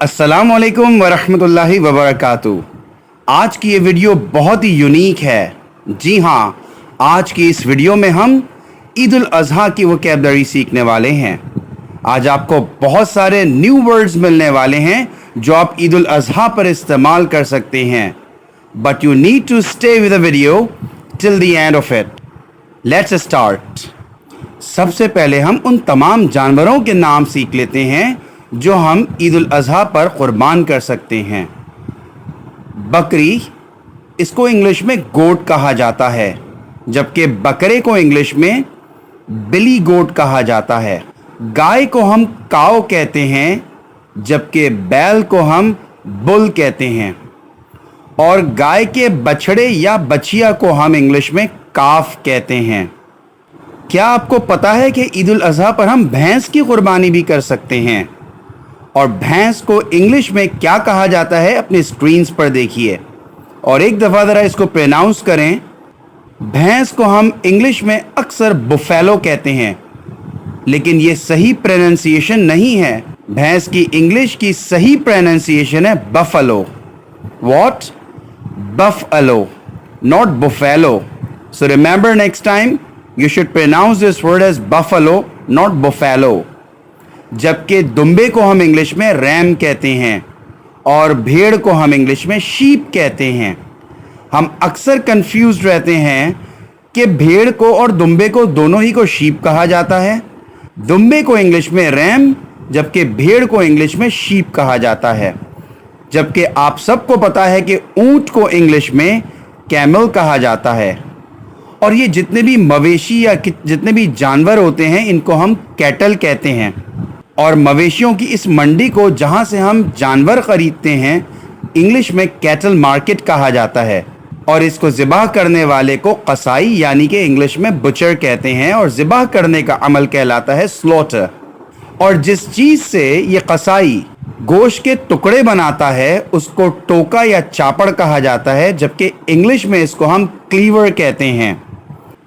अस्सलाम वालेकुम वरहमतुल्लाहि वबरकातुहू। आज की ये वीडियो बहुत ही यूनिक है। जी हाँ, आज की इस वीडियो में हम ईद उल अज़हा की वोकैबुलरी सीखने वाले हैं। आज आपको बहुत सारे न्यू वर्ड्स मिलने वाले हैं जो आप ईद उल अज़हा पर इस्तेमाल कर सकते हैं। But you need to stay with the video till the end of it. Let's start. सबसे पहले हम उन तमाम जानवरों के नाम सीख लेते हैं जो हम ईद उल अज़हा पर क़ुरबान कर सकते हैं। बकरी, इसको इंग्लिश में गोट कहा जाता है, जबकि बकरे को इंग्लिश में बिली गोट कहा जाता है। गाय को हम काऊ कहते हैं, जबकि बैल को हम बुल कहते हैं। और गाय के बछड़े या बछिया को हम इंग्लिश में काफ कहते हैं। क्या आपको पता है कि ईद उल अज़हा पर हम भैंस की क़ुरबानी भी कर सकते हैं? और भैंस को इंग्लिश में क्या कहा जाता है अपनी स्क्रीन्स पर देखिए और एक दफ़ा ज़रा इसको प्रोनाउंस करें। भैंस को हम इंग्लिश में अक्सर बुफेलो कहते हैं, लेकिन ये सही प्रोनाउंसिएशन नहीं है। भैंस की इंग्लिश की सही प्रोनाउंसिएशन है buffalo. What? Buffalo, not buffalo. So remember, next time you should pronounce this word as buffalo, not buffalo. जबकि दुम्बे को हम इंग्लिश में रैम कहते हैं और भेड़ को हम इंग्लिश में शीप कहते हैं। हम अक्सर कंफ्यूज रहते हैं कि भेड़ को और दुम्बे को दोनों ही को शीप कहा जाता है। दुम्बे को इंग्लिश में रैम, जबकि भेड़ को इंग्लिश में शीप कहा जाता है। जबकि आप सबको पता है कि ऊंट को इंग्लिश में कैमल कहा जाता है। और ये जितने भी मवेशी या जितने भी जानवर होते हैं, इनको हम कैटल कहते हैं। और मवेशियों की इस मंडी को जहाँ से हम जानवर ख़रीदते हैं, इंग्लिश में कैटल मार्केट कहा जाता है। और इसको ज़िबाह करने वाले को कसाई यानी कि इंग्लिश में बुचर कहते हैं, और ज़िबाह करने का अमल कहलाता है स्लॉटर। और जिस चीज़ से ये कसाई गोश्त के टुकड़े बनाता है उसको टोका या चापड़ कहा जाता है, जबकि इंग्लिश में इसको हम क्लीवर कहते हैं।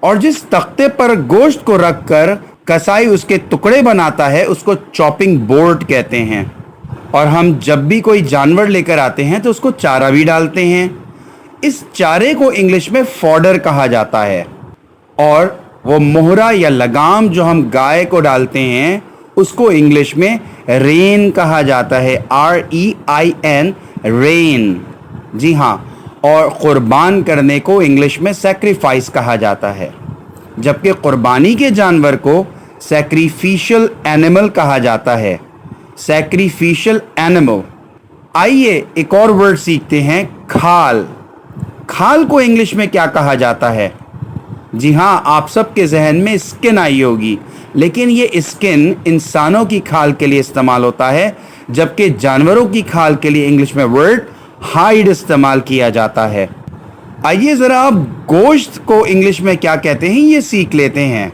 और जिस तख्ते पर गोश्त को रखकर कसाई उसके टुकड़े बनाता है उसको चॉपिंग बोर्ड कहते हैं। और हम जब भी कोई जानवर लेकर आते हैं तो उसको चारा भी डालते हैं। इस चारे को इंग्लिश में फॉडर कहा जाता है। और वो मोहरा या लगाम जो हम गाय को डालते हैं उसको इंग्लिश में रेन कहा जाता है, REIN, रेन। जी हाँ, और क़ुरबान करने को इंग्लिश में सैक्रिफाइस कहा जाता है, जबकि क़ुरबानी के जानवर को सैक्रिफिशियल एनिमल कहा जाता है। Sacrificial animal. आइए एक और वर्ड सीखते हैं, खाल। खाल को इंग्लिश में क्या कहा जाता है? जी हाँ, आप सबके जहन में स्किन आई होगी, लेकिन ये स्किन इंसानों की खाल के लिए इस्तेमाल होता है, जबकि जानवरों की खाल के लिए इंग्लिश में वर्ड हाइड इस्तेमाल किया जाता है। आइए ज़रा अब गोश्त को इंग्लिश में क्या कहते हैं ये सीख लेते हैं।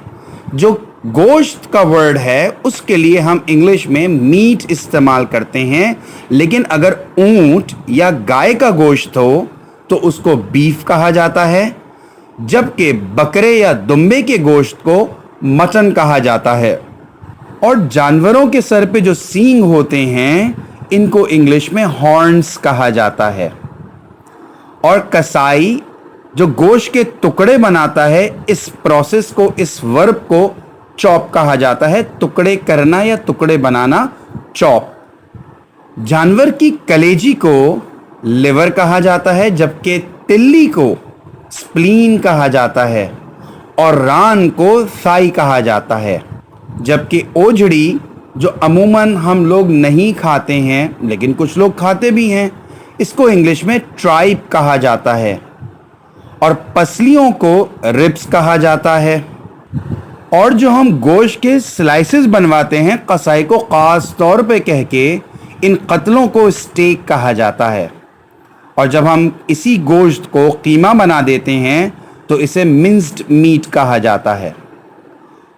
जो गोश्त का वर्ड है उसके लिए हम इंग्लिश में मीट इस्तेमाल करते हैं, लेकिन अगर ऊंट या गाय का गोश्त हो तो उसको बीफ कहा जाता है, जबकि बकरे या दुम्बे के गोश्त को मटन कहा जाता है। और जानवरों के सर पे जो सींग होते हैं इनको इंग्लिश में हॉर्न्स कहा जाता है। और कसाई जो गोश्त के टुकड़े बनाता है, इस प्रोसेस को, इस वर्ब को चॉप कहा जाता है। टुकड़े करना या टुकड़े बनाना, चॉप। जानवर की कलेजी को लिवर कहा जाता है, जबकि तिल्ली को स्प्लीन कहा जाता है। और रान को थाई कहा जाता है। जबकि ओझड़ी जो अमूमन हम लोग नहीं खाते हैं लेकिन कुछ लोग खाते भी हैं, इसको इंग्लिश में ट्राइप कहा जाता है। और पसलियों को रिब्स कहा जाता है। और जो हम गोश्त के स्लाइसेस बनवाते हैं, कसाई को ख़ास तौर पे कह के इन कत्लों को स्टेक कहा जाता है। और जब हम इसी गोश्त को कीमा बना देते हैं तो इसे मिंस्ड मीट कहा जाता है।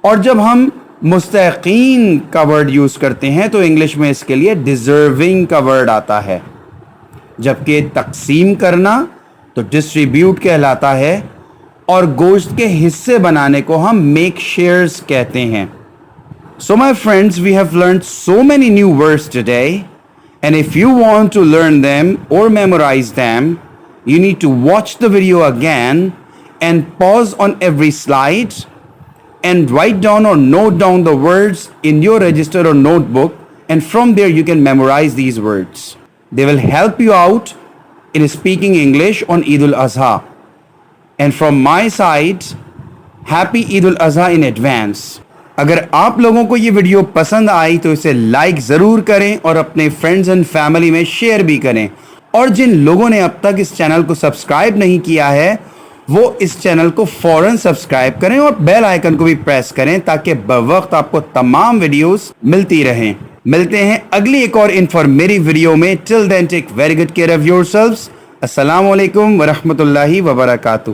और जब हम मुस्तहक़ीन का वर्ड यूज़ करते हैं तो इंग्लिश में इसके लिए डिज़र्विंग का वर्ड आता है, जबकि तकसीम करना तो डिस्ट्रीब्यूट कहलाता है। और गोश्त के हिस्से बनाने को हम मेक शेयर्स कहते हैं। So my friends, we have learned so many new words today And if you want to learn them or memorize them, you need to watch the video again and pause on every slide and write down or note down the words in your register or notebook, and from there you can memorize these words. They will help you out in speaking English on Eid al-Adha. And from my side, Happy Eid al-Adha in advance. اگر آپ لوگوں کو یہ video پسند آئی تو اسے like ضرور کریں اور اپنے فرینڈز اینڈ فیملی میں شیئر بھی کریں، اور جن لوگوں نے اب تک اس چینل کو سبسکرائب نہیں کیا ہے وہ اس چینل کو فوراً سبسکرائب کریں اور بیل آئیکن کو بھی پریس کریں تاکہ بوقت آپ کو تمام ویڈیوز ملتی رہیں. ملتے ہیں اگلی ایک اور انفارمیٹیو ویڈیو میں. Till then take very good care of yourselves. السلام علیکم ورحمۃ اللہ وبرکاتہ.